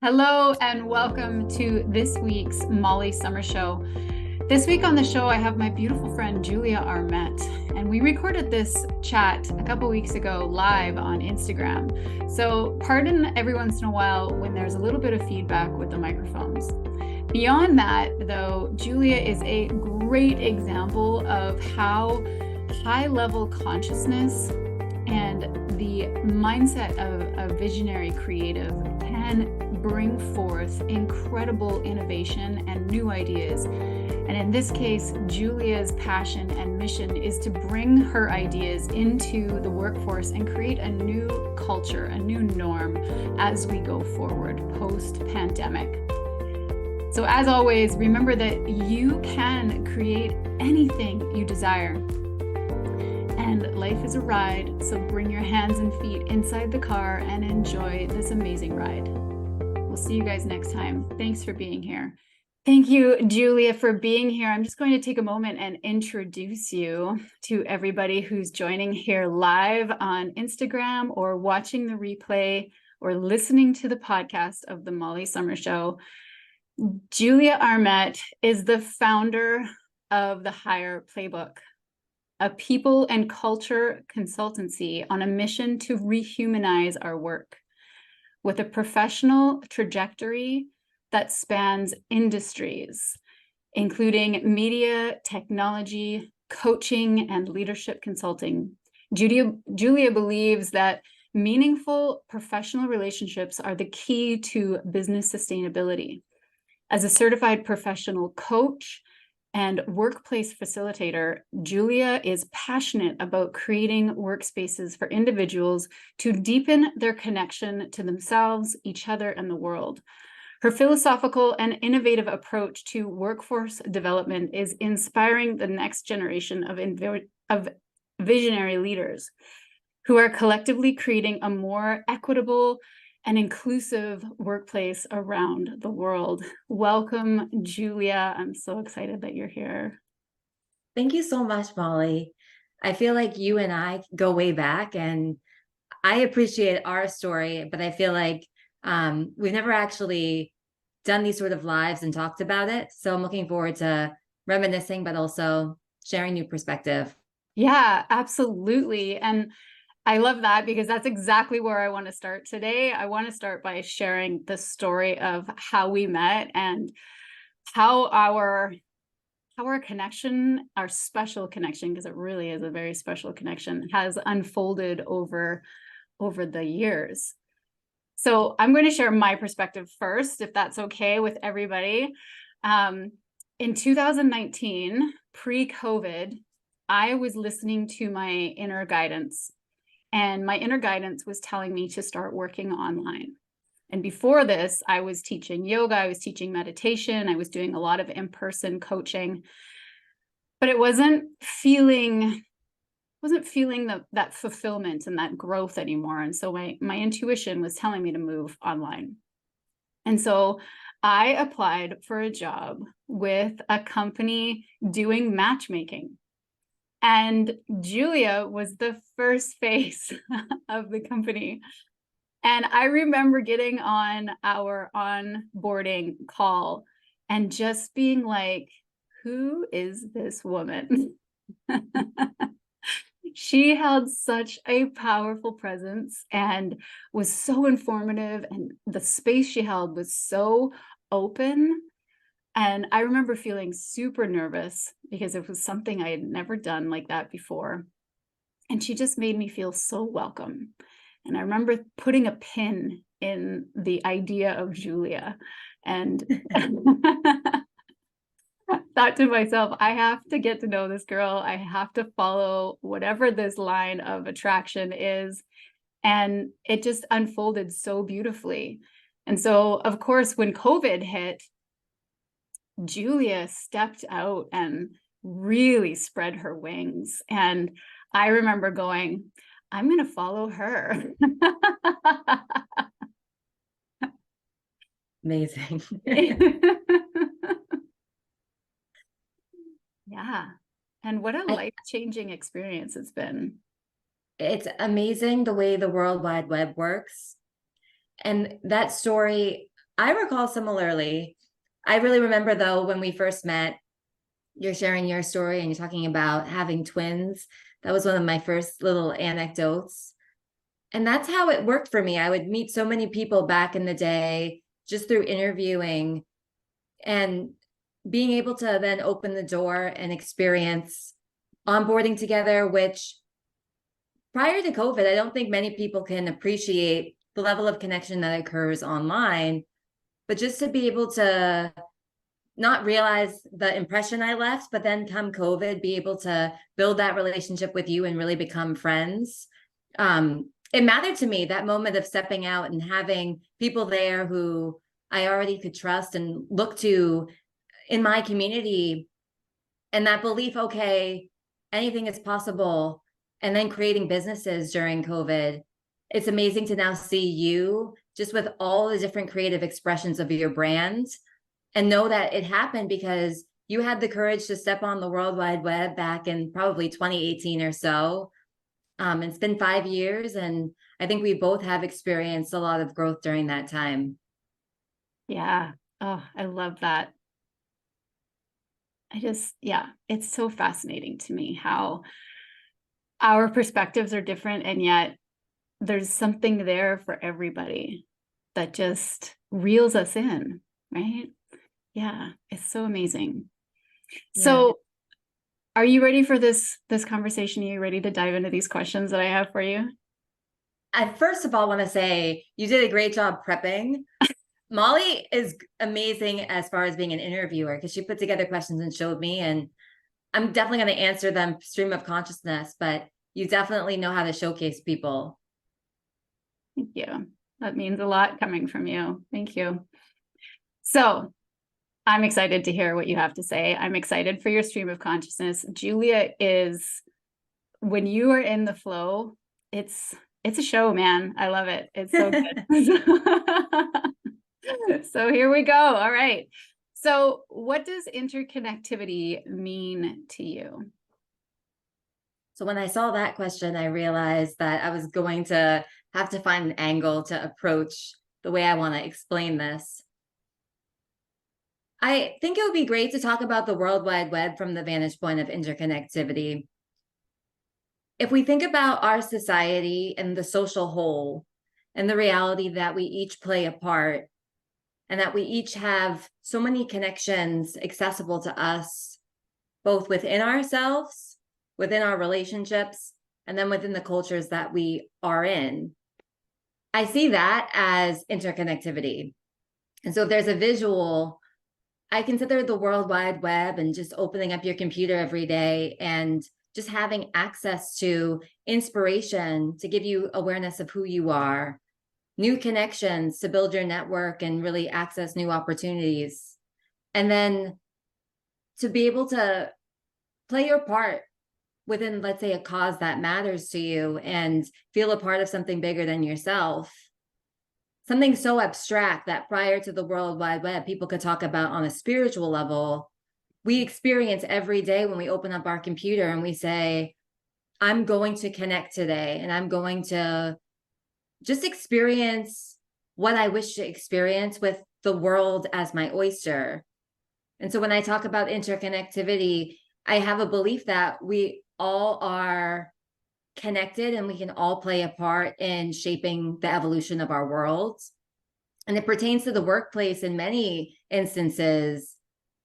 Hello and welcome to this week's Mollie Sommer Show. This week on the show, I have my beautiful friend Julia Armet, and we recorded this chat a couple weeks ago live on Instagram. So pardon every once in a while when there's a little bit of feedback with the microphones. Beyond that, though, Julia is a great example of how high-level consciousness and the mindset of a visionary creative can bring forth incredible innovation and new ideas. And in this case, Julia's passion and mission is to bring her ideas into the workforce and create a new culture, a new norm as we go forward post-pandemic. So as always, remember that you can create anything you desire. And life is a ride, so bring your hands and feet inside the car and enjoy this amazing ride. We'll see you guys next time. Thanks for being here. Thank you, Julia, for being here. I'm just going to take a moment and introduce you to everybody who's joining here live on Instagram or watching the replay or listening to the podcast of the Mollie Sommer Show. Julia Armet is the founder of the Higher Playbook, a people and culture consultancy on a mission to rehumanize our work with a professional trajectory that spans industries, including media, technology, coaching, and leadership consulting. Julia believes that meaningful professional relationships are the key to business sustainability. As a certified professional coach and workplace facilitator, Julia is passionate about creating workspaces for individuals to deepen their connection to themselves, each other, and the world. Her philosophical and innovative approach to workforce development is inspiring the next generation of visionary leaders who are collectively creating a more equitable and inclusive workplace around the world. Welcome, Julia. I'm so excited that you're here. Thank you so much, Mollie. I feel like you and I go way back, and I appreciate our story, but I feel like we've never actually done these sort of lives and talked about it. So I'm looking forward to reminiscing, but also sharing new perspective. Yeah, absolutely. And I love that because that's exactly where I want to start today. I want to start by sharing the story of how we met and how our connection, our special connection, because it really is a very special connection, has unfolded over the years. So I'm going to share my perspective first, if that's okay with everybody. In 2019, pre-COVID, I was listening to my inner guidance. And my inner guidance was telling me to start working online. And before this, I was teaching yoga, I was teaching meditation, I was doing a lot of in-person coaching, but it wasn't feeling that fulfillment and that growth anymore. And so my intuition was telling me to move online. And so I applied for a job with a company doing matchmaking. And Julia was the first face of the company. And I remember getting on our onboarding call and just being like, who is this woman? She held such a powerful presence and was so informative, and the space she held was so open. And I remember feeling super nervous because it was something I had never done like that before. And she just made me feel so welcome. And I remember putting a pin in the idea of Julia and thought to myself, I have to get to know this girl. I have to follow whatever this line of attraction is. And it just unfolded so beautifully. And so, of course, when COVID hit, Julia stepped out and really spread her wings. And I remember going, I'm going to follow her. Amazing. Yeah. And what a life-changing experience it's been. It's amazing the way the World Wide Web works. And that story I recall similarly. I really remember though, when we first met, you're sharing your story and you're talking about having twins. That was one of my first little anecdotes. And that's how it worked for me. I would meet so many people back in the day just through interviewing and being able to then open the door and experience onboarding together, which prior to COVID, I don't think many people can appreciate the level of connection that occurs online. But just to be able to not realize the impression I left, but then come COVID, be able to build that relationship with you and really become friends. It mattered to me, that moment of stepping out and having people there who I already could trust and look to in my community, and that belief, okay, anything is possible. And then creating businesses during COVID. It's amazing to now see you just with all the different creative expressions of your brand and know that it happened because you had the courage to step on the World Wide Web back in probably 2018 or so. It's been 5 years, and I think we both have experienced a lot of growth during that time. Yeah. Oh, I love that. It's so fascinating to me how our perspectives are different, and yet there's something there for everybody that just reels us in, right? Yeah, it's so amazing. Yeah. So are you ready for this conversation? Are you ready to dive into these questions that I have for you? I first of all want to say you did a great job prepping. Mollie is amazing as far as being an interviewer because she put together questions and showed me, and I'm definitely going to answer them stream of consciousness, but you definitely know how to showcase people. Thank you. That means a lot coming from you. Thank you. So I'm excited to hear what you have to say. I'm excited for your stream of consciousness. Julia is, when you are in the flow, it's a show, man. I love it. It's so good. So here we go. All right. So what does interconnectivity mean to you? So when I saw that question, I realized that I was going to have to find an angle to approach the way I want to explain this. I think it would be great to talk about the World Wide Web from the vantage point of interconnectivity. If we think about our society and the social whole and the reality that we each play a part and that we each have so many connections accessible to us, both within ourselves, within our relationships, and then within the cultures that we are in, I see that as interconnectivity. And so if there's a visual, I consider the World Wide Web and just opening up your computer every day and just having access to inspiration to give you awareness of who you are, new connections to build your network and really access new opportunities. And then to be able to play your part within, let's say, a cause that matters to you and feel a part of something bigger than yourself. Something so abstract that prior to the World Wide Web, people could talk about on a spiritual level, we experience every day when we open up our computer and we say, I'm going to connect today and I'm going to just experience what I wish to experience with the world as my oyster. And so when I talk about interconnectivity, I have a belief that we all are connected and we can all play a part in shaping the evolution of our world. And it pertains to the workplace in many instances,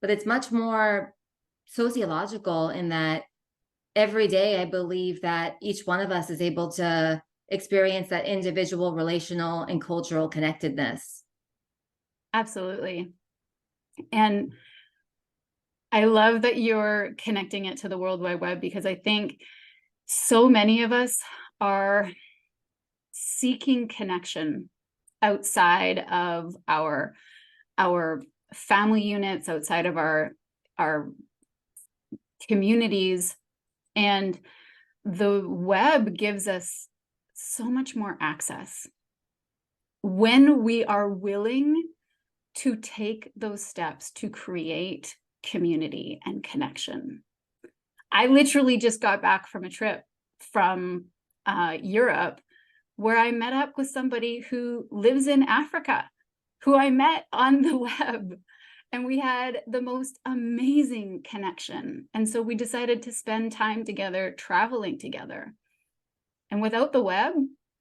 but it's much more sociological in that every day I believe that each one of us is able to experience that individual, relational, and cultural connectedness. Absolutely. And I love that you're connecting it to the World Wide Web, because I think so many of us are seeking connection outside of our family units, outside of our communities, and the web gives us so much more access when we are willing to take those steps to create community and connection. I literally just got back from a trip from Europe where I met up with somebody who lives in Africa, who I met on the web. And we had the most amazing connection. And so we decided to spend time together, traveling together. And without the web,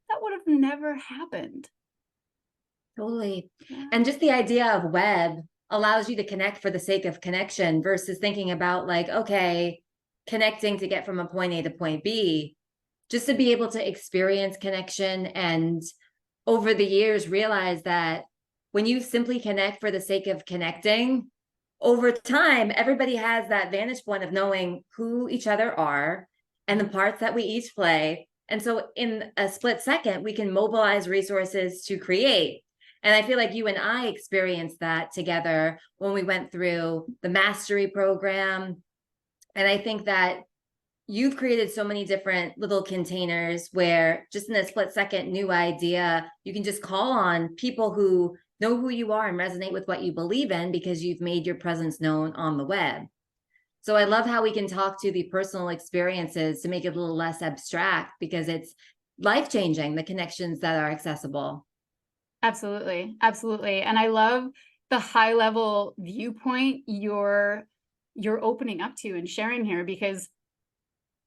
that would have never happened. Totally. Yeah. And just the idea of web allows you to connect for the sake of connection versus thinking about like, okay, connecting to get from a point A to point B, just to be able to experience connection and over the years realize that when you simply connect for the sake of connecting, over time, everybody has that vantage point of knowing who each other are and the parts that we each play. And so in a split second, we can mobilize resources to create. And I feel like you and I experienced that together when we went through the mastery program. And I think that you've created so many different little containers where just in a split second new idea, you can just call on people who know who you are and resonate with what you believe in because you've made your presence known on the web. So I love how we can talk to the personal experiences to make it a little less abstract because it's life-changing, the connections that are accessible. Absolutely. Absolutely. And I love the high level viewpoint you're opening up to and sharing here, because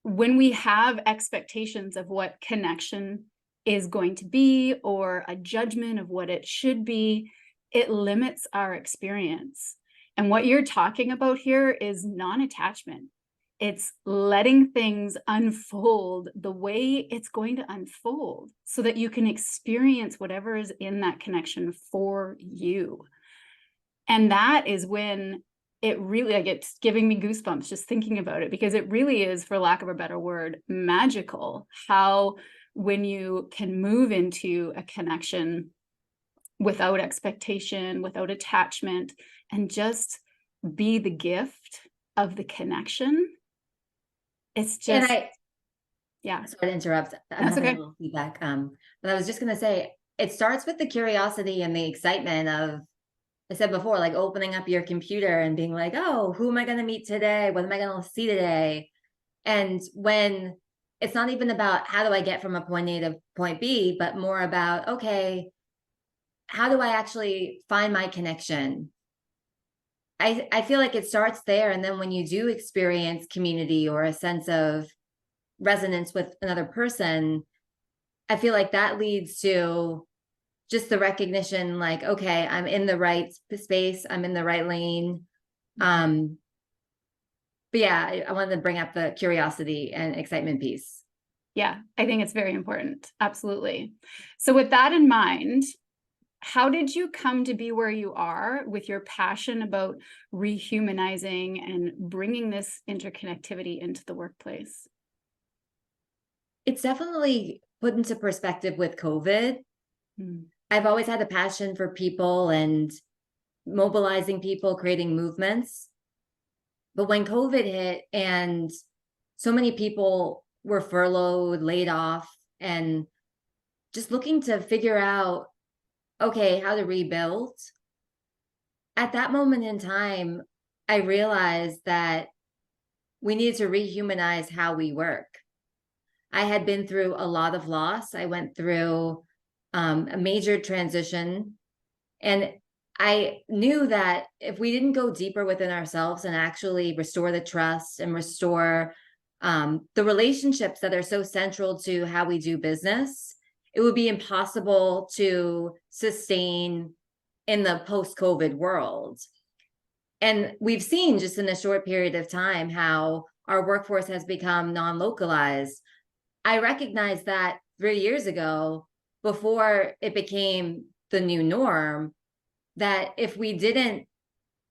when we have expectations of what connection is going to be or a judgment of what it should be, it limits our experience. And what you're talking about here is non-attachment. It's letting things unfold the way it's going to unfold so that you can experience whatever is in that connection for you. And that is when it really, like, it's giving me goosebumps just thinking about it, because it really is, for lack of a better word, magical how when you can move into a connection without expectation, without attachment, and just be the gift of the connection. It's just, yeah. Sorry to interrupt. I'm That's having okay. a little feedback. But I was just gonna say, it starts with the curiosity and the excitement of, I said before, like opening up your computer and being like, oh, who am I going to meet today? What am I going to see today? And when it's not even about how do I get from a point A to point B, but more about, okay, how do I actually find my connection? I feel like it starts there. And then when you do experience community or a sense of resonance with another person, I feel like that leads to just the recognition, like, okay, I'm in the right space, I'm in the right lane. But yeah, I wanted to bring up the curiosity and excitement piece. Yeah, I think it's very important. Absolutely. So with that in mind, how did you come to be where you are with your passion about rehumanizing and bringing this interconnectivity into the workplace? It's definitely put into perspective with COVID. I've always had a passion for people and mobilizing people, creating movements. But when COVID hit and so many people were furloughed, laid off, and just looking to figure out, okay, how to rebuild. At that moment in time, I realized that we needed to rehumanize how we work. I had been through a lot of loss. I went through a major transition. And I knew that if we didn't go deeper within ourselves and actually restore the trust and restore the relationships that are so central to how we do business, it would be impossible to sustain in the post-COVID world. And we've seen just in a short period of time how our workforce has become non-localized. I recognized that 3 years ago, before it became the new norm, that if we didn't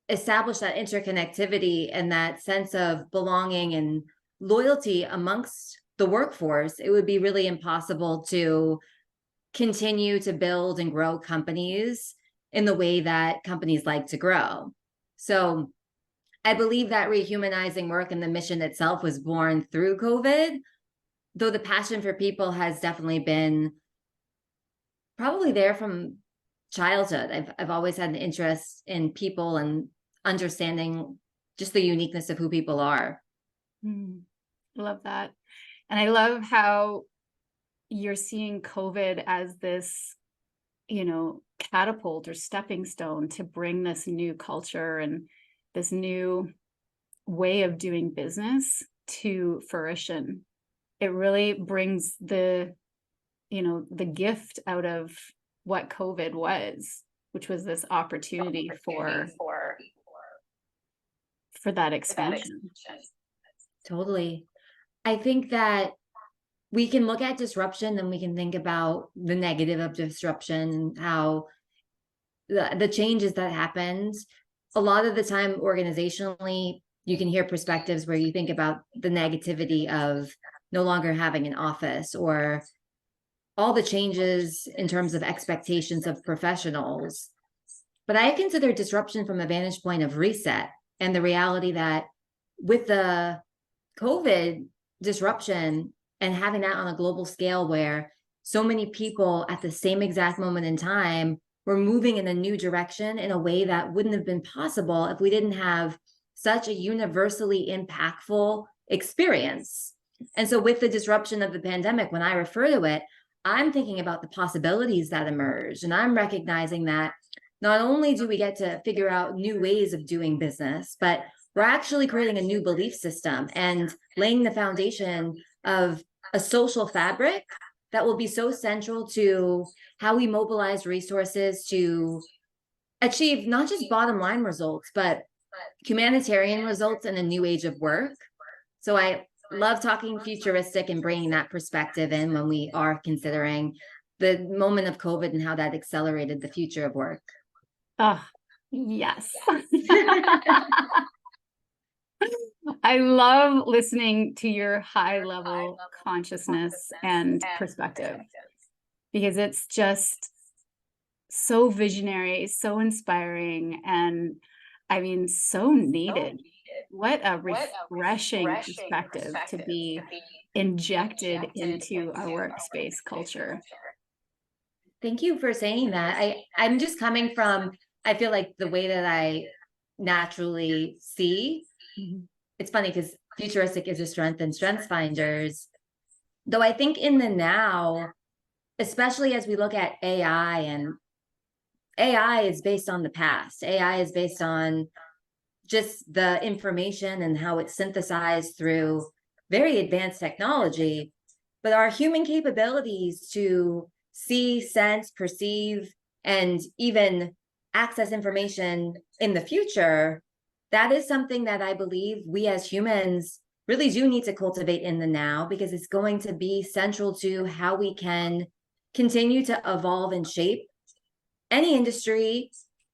establish that interconnectivity and that sense of belonging and loyalty amongst the workforce, it would be really impossible to continue to build and grow companies in the way that companies like to grow. So I believe that rehumanizing work and the mission itself was born through COVID, though the passion for people has definitely been probably there from childhood. I've always had an interest in people and understanding just the uniqueness of who people are. Love that. And I love how you're seeing COVID as this, catapult or stepping stone to bring this new culture and this new way of doing business to fruition. It really brings the gift out of what COVID was, which was this opportunity for that expansion. Totally. I think that we can look at disruption and we can think about the negative of disruption, how the changes that happened. A lot of the time, organizationally, you can hear perspectives where you think about the negativity of no longer having an office, or all the changes in terms of expectations of professionals. But I consider disruption from a vantage point of reset and the reality that with the COVID disruption and having that on a global scale where so many people at the same exact moment in time were moving in a new direction in a way that wouldn't have been possible if we didn't have such a universally impactful experience. And so with the disruption of the pandemic, when I refer to it, I'm thinking about the possibilities that emerge. And I'm recognizing that not only do we get to figure out new ways of doing business, but we're actually creating a new belief system and laying the foundation of a social fabric that will be so central to how we mobilize resources to achieve not just bottom line results, but humanitarian results in a new age of work. So I love talking futuristic and bringing that perspective in when we are considering the moment of COVID and how that accelerated the future of work. Oh, yes. I love listening to your high level consciousness and perspective, because it's just so visionary, so inspiring, and I mean, so needed. What a refreshing perspective to be injected into our workspace culture. Thank you for saying that. I'm just coming from, I feel like the way that I naturally see. It's funny because futuristic is a strength and strengths finders. Though I think in the now, especially as we look at AI, and AI is based on the past. AI is based on just the information and how it's synthesized through very advanced technology. But our human capabilities to see, sense, perceive, and even access information in the future, that is something that I believe we as humans really do need to cultivate in the now, because it's going to be central to how we can continue to evolve and shape any industry,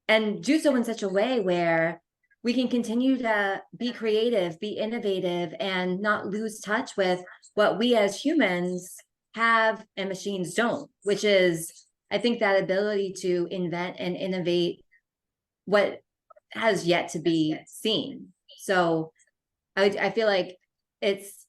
and do so in such a way where we can continue to be creative, be innovative, and not lose touch with what we as humans have and machines don't, which is, I think, that ability to invent and innovate what has yet to be seen. So I feel like it's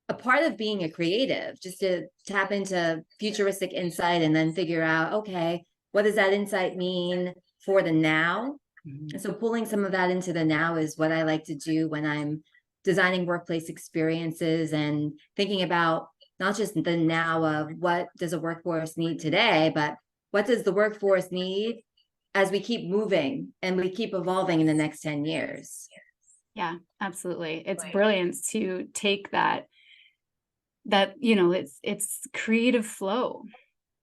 a part of being a creative, just to tap into futuristic insight and then figure out, okay, what does that insight mean for the now? And so pulling some of that into the now is what I like to do when I'm designing workplace experiences and thinking about not just the now of what does a workforce need today, but what does the workforce need as we keep moving and we keep evolving in the next 10 years. Yeah, absolutely. It's brilliant to take that it's creative flow,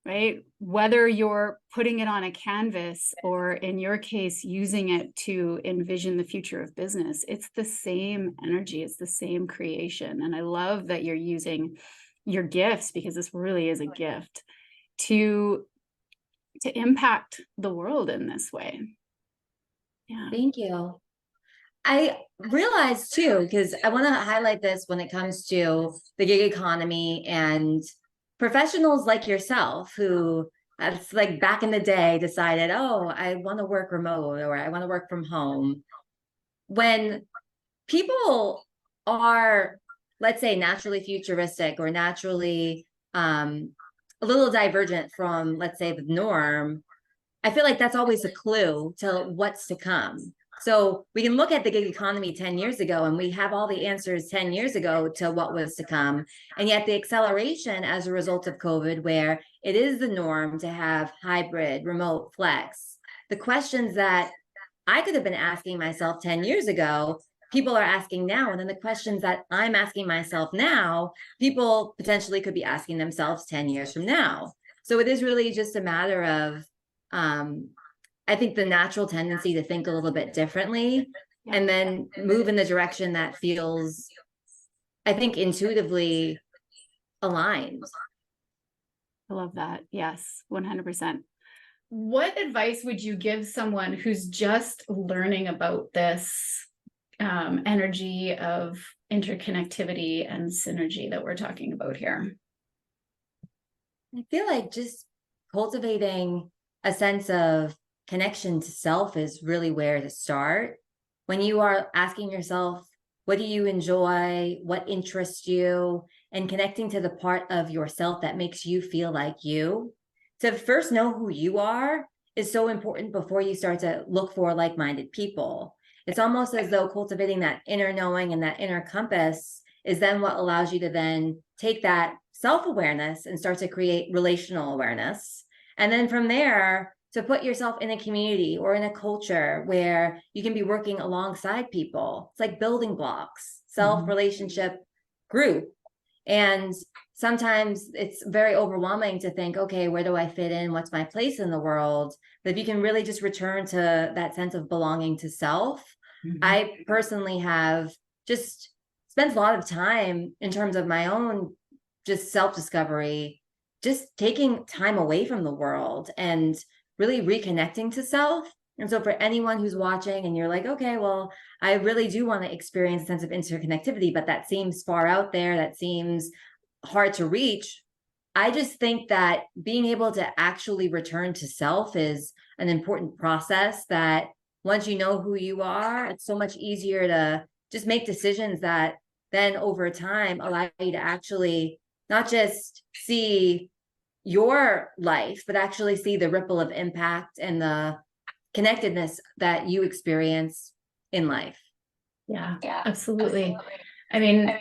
right? Whether you're putting it on a canvas or, in your case, using it to envision the future of business, it's the same energy, it's the same creation. And I love that you're using your gifts, because this really is a gift, to impact the world in this way. Yeah. Thank you. I realized too, because I want to highlight this when it comes to the gig economy and professionals like yourself who, it's like back in the day, decided, oh, I want to work remote or I want to work from home. When people are, let's say, naturally futuristic or naturally a little divergent from, let's say, the norm, I feel like that's always a clue to what's to come. So we can look at the gig economy 10 years ago, and we have all the answers 10 years ago to what was to come. And yet the acceleration as a result of COVID, where it is the norm to have hybrid, remote, flex, the questions that I could have been asking myself 10 years ago, people are asking now. And then the questions that I'm asking myself now, people potentially could be asking themselves 10 years from now. So it is really just a matter of, I think, the natural tendency to think a little bit differently and then move in the direction that feels, I think, intuitively aligned. I love that. Yes, 100%. What advice would you give someone who's just learning about this energy of interconnectivity and synergy that we're talking about here? I feel like just cultivating a sense of connection to self is really where to start. When you are asking yourself, what do you enjoy? What interests you? And connecting to the part of yourself that makes you feel like you. To first know who you are is so important before you start to look for like-minded people. It's almost as though cultivating that inner knowing and that inner compass is then what allows you to then take that self-awareness and start to create relational awareness. And then from there, to put yourself in a community or in a culture where you can be working alongside people. It's like building blocks, self, relationship, group. And sometimes it's very overwhelming to think, okay, where do I fit in? What's my place in the world? But if you can really just return to that sense of belonging to self, I personally have just spent a lot of time in terms of my own just self-discovery, just taking time away from the world and really reconnecting to self. And so for anyone who's watching and you're like, okay, well, I really do want to experience a sense of interconnectivity, but that seems far out there, that seems hard to reach. I just think that being able to actually return to self is an important process that once you know who you are, it's so much easier to just make decisions that then over time allow you to actually not just see your life, but actually see the ripple of impact and the connectedness that you experience in life. Yeah, absolutely. I mean,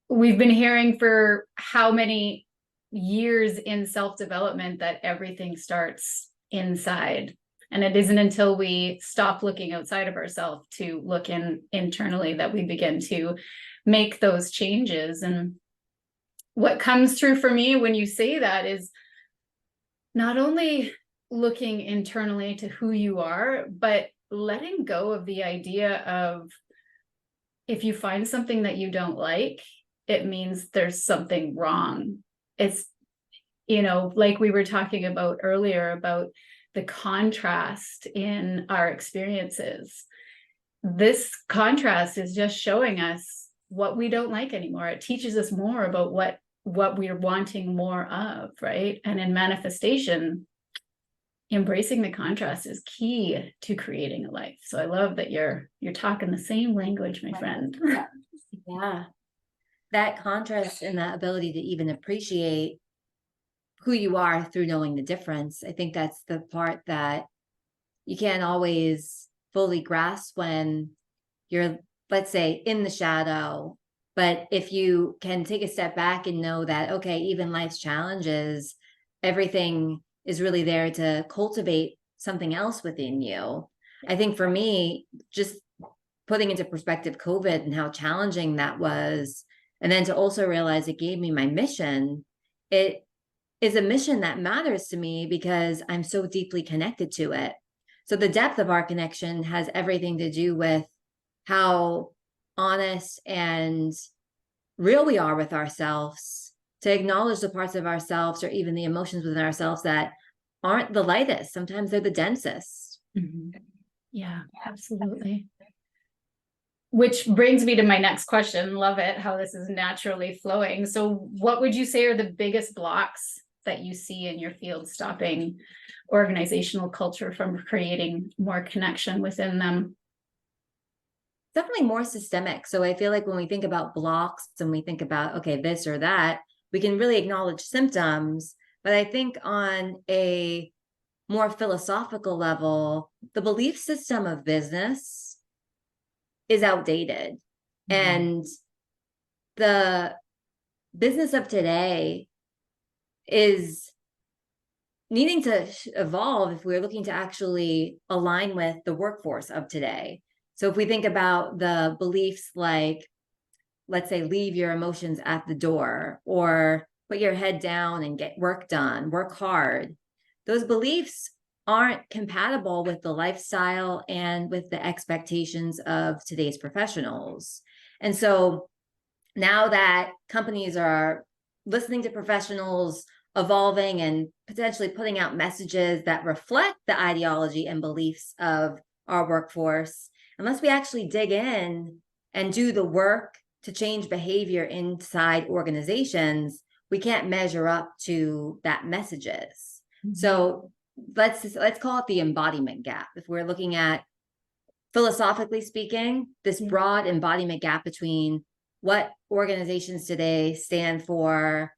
we've been hearing for how many years in self-development that everything starts inside. And it isn't until we stop looking outside of ourselves to look internally that we begin to make those changes. And what comes through for me when you say that is not only looking internally to who you are, but letting go of the idea of if you find something that you don't like, it means there's something wrong. It's, like we were talking about earlier about the contrast in our experiences. This contrast is just showing us what we don't like anymore. It teaches us more about what we're wanting more of, right? And in manifestation, embracing the contrast is key to creating a life. So I love that you're talking the same language, my friend. Yeah. That contrast and that ability to even appreciate who you are through knowing the difference. I think that's the part that you can't always fully grasp when you're, let's say, in the shadow. But if you can take a step back and know that, okay, even life's challenges, everything is really there to cultivate something else within you. I think for me, just putting into perspective COVID and how challenging that was, and then to also realize it gave me my mission, it is a mission that matters to me because I'm so deeply connected to it. So the depth of our connection has everything to do with how honest and real we are with ourselves, to acknowledge the parts of ourselves or even the emotions within ourselves that aren't the lightest. Sometimes they're the densest. Yeah, absolutely. Which brings me to my next question. Love it, how this is naturally flowing. So what would you say are the biggest blocks that you see in your field stopping organizational culture from creating more connection within them? Definitely more systemic. So I feel like when we think about blocks and we think about, okay, this or that, we can really acknowledge symptoms. But I think on a more philosophical level, the belief system of business is outdated. And the business of today is needing to evolve if we're looking to actually align with the workforce of today. So if we think about the beliefs like, let's say, leave your emotions at the door, or put your head down and get work done, work hard, those beliefs aren't compatible with the lifestyle and with the expectations of today's professionals. And so now that companies are listening to professionals, evolving and potentially putting out messages that reflect the ideology and beliefs of our workforce, unless we actually dig in and do the work to change behavior inside organizations, we can't measure up to that messages. So let's call it the embodiment gap. If we're looking at, philosophically speaking, this broad embodiment gap between what organizations today stand for,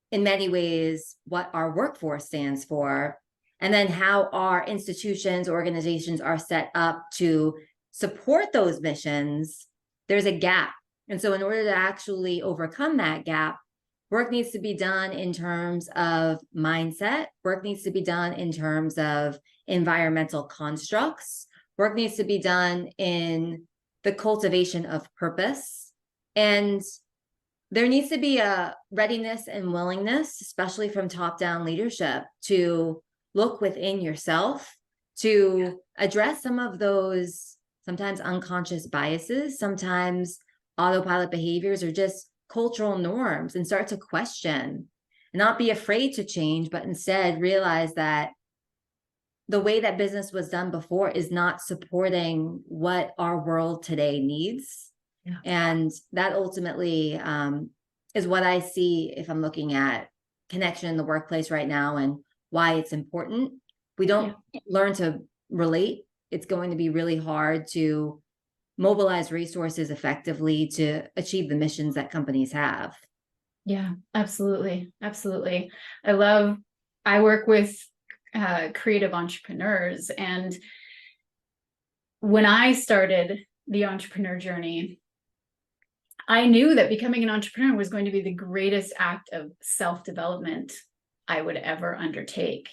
in many ways, what our workforce stands for, and then how our institutions, organizations are set up to support those missions, there's a gap. And so in order to actually overcome that gap, work needs to be done in terms of mindset. Work needs to be done in terms of environmental constructs. Work needs to be done in the cultivation of purpose. And there needs to be a readiness and willingness, especially from top-down leadership, to look within yourself, to address some of those sometimes unconscious biases, sometimes autopilot behaviors, or just cultural norms, and start to question, and not be afraid to change, but instead realize that the way that business was done before is not supporting what our world today needs. Yeah. And that ultimately is what I see if I'm looking at connection in the workplace right now and why it's important. We don't learn to relate. It's going to be really hard to mobilize resources effectively to achieve the missions that companies have. Yeah, absolutely. Absolutely. I work with creative entrepreneurs, and when I started the entrepreneur journey, I knew that becoming an entrepreneur was going to be the greatest act of self-development I would ever undertake.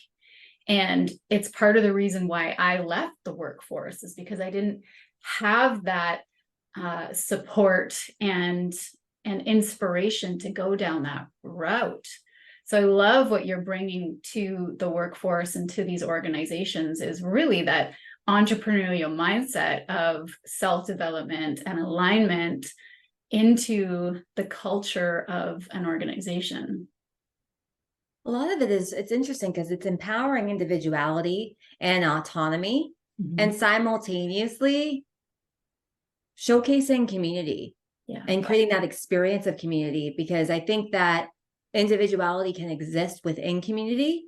And it's part of the reason why I left the workforce, is because I didn't have that support and inspiration to go down that route. So I love what you're bringing to the workforce and to these organizations, is really that entrepreneurial mindset of self-development and alignment into the culture of an organization. A lot of it is, it's interesting because it's empowering individuality and autonomy, and simultaneously showcasing community and creating that experience of community, because I think that individuality can exist within community.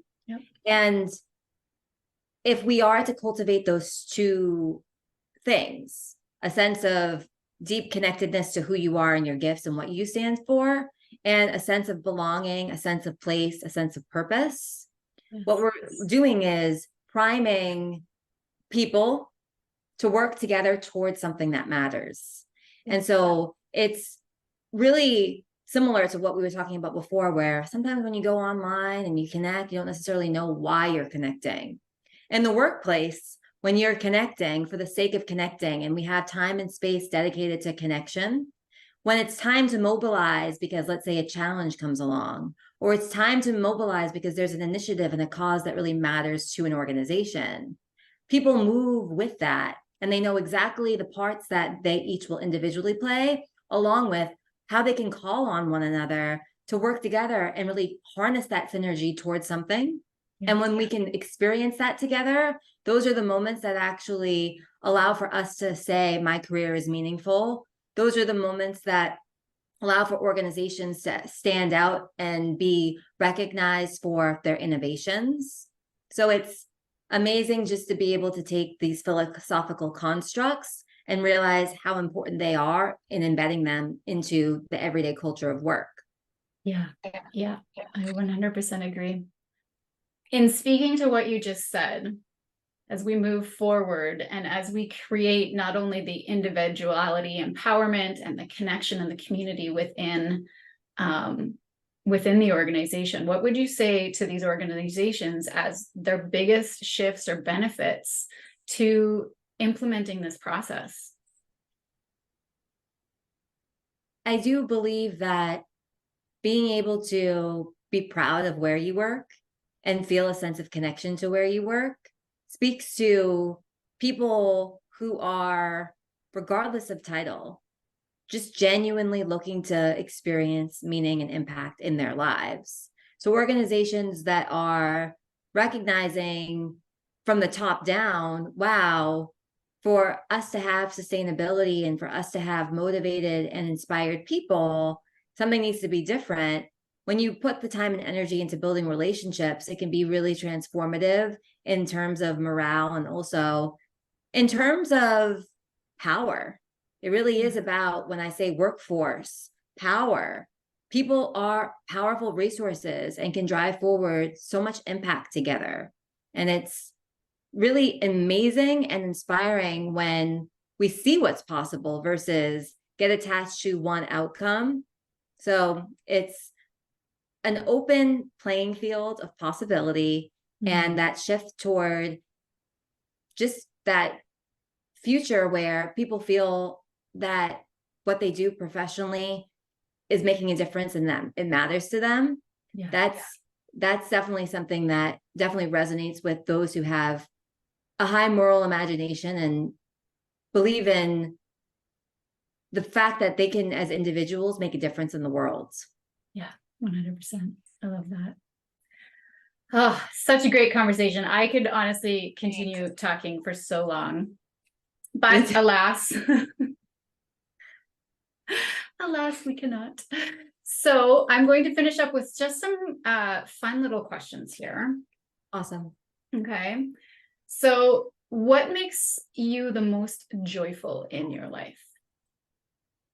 And if we are to cultivate those two things, a sense of deep connectedness to who you are and your gifts and what you stand for, and a sense of belonging, a sense of place, a sense of purpose, what we're doing is priming people to work together towards something that matters. And so it's really similar to what we were talking about before, where sometimes when you go online and you connect, you don't necessarily know why you're connecting. In the workplace, when you're connecting for the sake of connecting, and we have time and space dedicated to connection, when it's time to mobilize because, let's say, a challenge comes along, or it's time to mobilize because there's an initiative and a cause that really matters to an organization, people move with that, and they know exactly the parts that they each will individually play, along with how they can call on one another to work together and really harness that synergy towards something. And when we can experience that together, those are the moments that actually allow for us to say, my career is meaningful. Those are the moments that allow for organizations to stand out and be recognized for their innovations. So it's amazing just to be able to take these philosophical constructs and realize how important they are in embedding them into the everyday culture of work. Yeah, I 100% agree. In speaking to what you just said, as we move forward and as we create not only the individuality empowerment and the connection and the community within the organization, what would you say to these organizations as their biggest shifts or benefits to implementing this process? I do believe that being able to be proud of where you work and feel a sense of connection to where you work speaks to people who are, regardless of title, just genuinely looking to experience meaning and impact in their lives. So organizations that are recognizing from the top down, wow, for us to have sustainability and for us to have motivated and inspired people, something needs to be different. When you put the time and energy into building relationships, it can be really transformative in terms of morale and also in terms of power. It really is about, when I say workforce, power. People are powerful resources and can drive forward so much impact together. And it's really amazing and inspiring when we see what's possible versus get attached to one outcome. So it's an open playing field of possibility, and that shift toward just that future where people feel that what they do professionally is making a difference in them. It matters to them. Yeah. That's definitely something that definitely resonates with those who have a high moral imagination and believe in the fact that they can, as individuals, make a difference in the world. Yeah, 100%. I love that. Oh, such a great conversation. I could honestly continue talking for so long, but alas, alas, we cannot. So I'm going to finish up with just some fun little questions here. Awesome. Okay. So what makes you the most joyful in your life?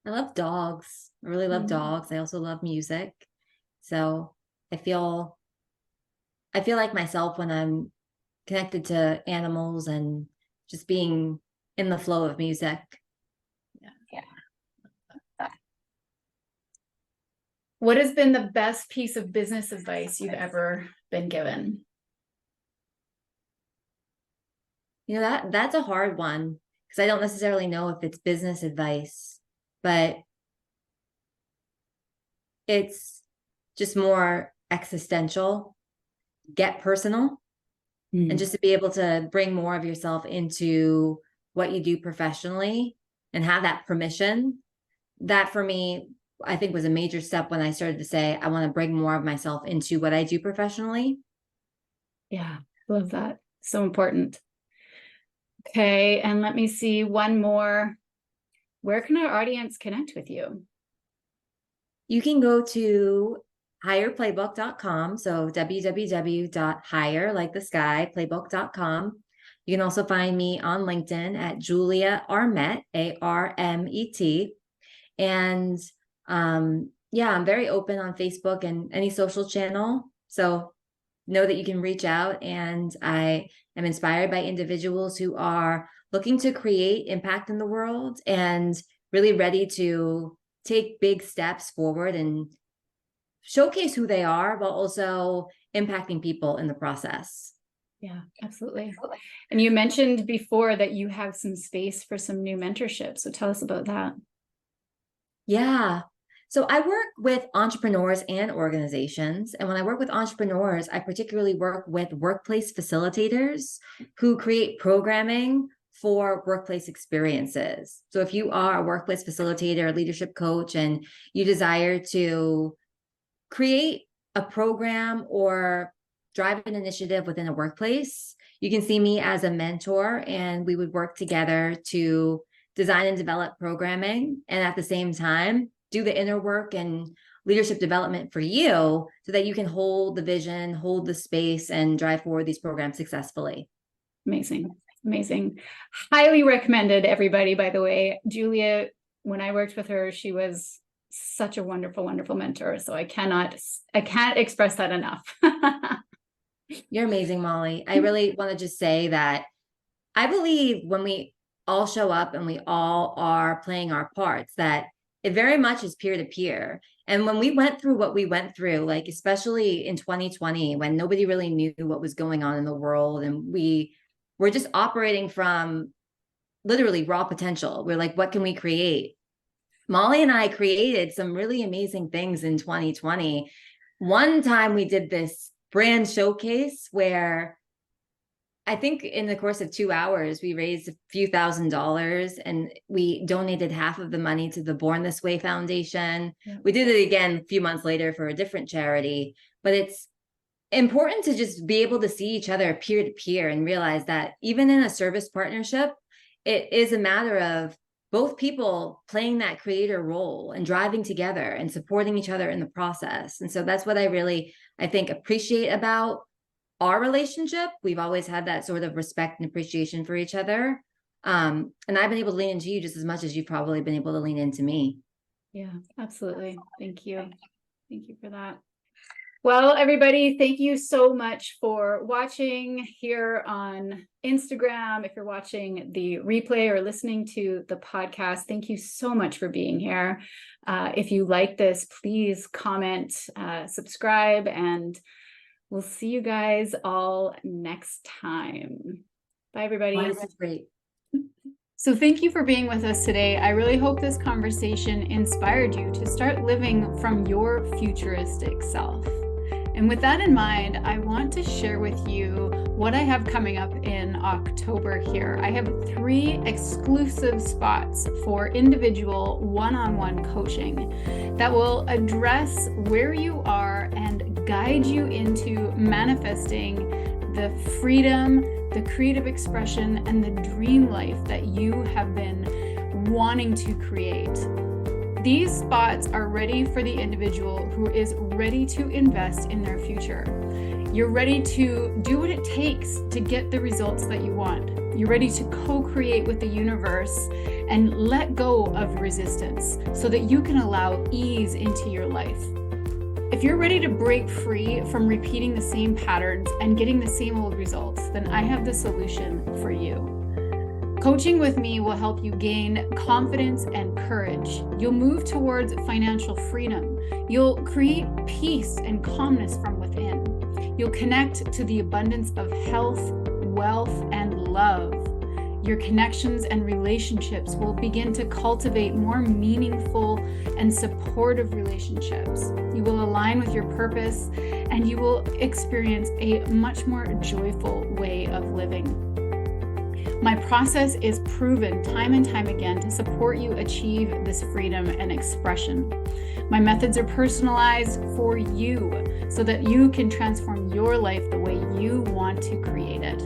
I love dogs. I really love dogs. I also love music. So I feel like myself when I'm connected to animals and just being in the flow of music. Yeah. What has been the best piece of business advice you've ever been given? That's a hard one because I don't necessarily know if it's business advice, but it's just more existential. Get personal, and just to be able to bring more of yourself into what you do professionally and have that permission. That for me, I think was a major step when I started to say, I want to bring more of myself into what I do professionally. Yeah, love that. So important. Okay, and let me see one more. Where can our audience connect with you? You can go to higherplaybook.com. So www.higher, like the sky, playbook.com. You can also find me on LinkedIn at Julia Armet, Armet. And yeah, I'm very open on Facebook and any social channel. So know that you can reach out, and I am inspired by individuals who are looking to create impact in the world and really ready to take big steps forward and showcase who they are while also impacting people in the process. Yeah, absolutely. And you mentioned before that you have some space for some new mentorship. So tell us about that. Yeah. So I work with entrepreneurs and organizations. And when I work with entrepreneurs, I particularly work with workplace facilitators who create programming for workplace experiences. So if you are a workplace facilitator, a leadership coach, and you desire to create a program or drive an initiative within a workplace, you can see me as a mentor, and we would work together to design and develop programming, and at the same time do the inner work and leadership development for you so that you can hold the vision, hold the space, and drive forward these programs successfully. Amazing. Amazing. Highly recommended, everybody, by the way. Julia, when I worked with her, she was such a wonderful, wonderful mentor. So I can't express that enough. You're amazing, Mollie. I really want to just say that I believe when we all show up and we all are playing our parts, that it very much is peer to peer. And when we went through what we went through, like especially in 2020, when nobody really knew what was going on in the world, and we were just operating from literally raw potential. We're like, what can we create? Mollie and I created some really amazing things in 2020. One time we did this brand showcase where I think in the course of 2 hours, we raised a few $1,000s and we donated half of the money to the Born This Way Foundation. Yeah. We did it again a few months later for a different charity, but it's important to just be able to see each other peer to peer and realize that even in a service partnership, it is a matter of both people playing that creator role and driving together and supporting each other in the process. And so that's what I think appreciate about our relationship. We've always had that sort of respect and appreciation for each other. And I've been able to lean into you just as much as you've probably been able to lean into me. Yeah, absolutely. Thank you. Thank you for that. Well, everybody, thank you so much for watching here on Instagram. If you're watching the replay or listening to the podcast, thank you so much for being here. If you like this, please comment, subscribe, and we'll see you guys all next time. Bye, everybody. Wow, this is great. So thank you for being with us today. I really hope this conversation inspired you to start living from your futuristic self. And with that in mind, I want to share with you what I have coming up in October here. I have 3 exclusive spots for individual one-on-one coaching that will address where you are and guide you into manifesting the freedom, the creative expression, and the dream life that you have been wanting to create. These spots are ready for the individual who is ready to invest in their future. You're ready to do what it takes to get the results that you want. You're ready to co-create with the universe and let go of resistance so that you can allow ease into your life. If you're ready to break free from repeating the same patterns and getting the same old results, then I have the solution for you. Coaching with me will help you gain confidence and courage. You'll move towards financial freedom. You'll create peace and calmness from within. You'll connect to the abundance of health, wealth, and love. Your connections and relationships will begin to cultivate more meaningful and supportive relationships. You will align with your purpose and you will experience a much more joyful way of living. My process is proven time and time again to support you achieve this freedom and expression. My methods are personalized for you so that you can transform your life the way you want to create it.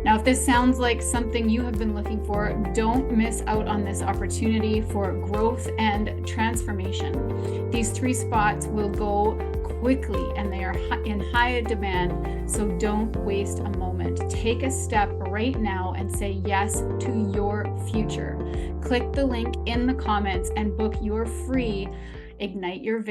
Now, if this sounds like something you have been looking for, don't miss out on this opportunity for growth and transformation. These 3 spots will go quickly and they are in high demand, so don't waste a moment. Take a step right now and say yes to your future. Click the link in the comments and book your free Ignite Your Vision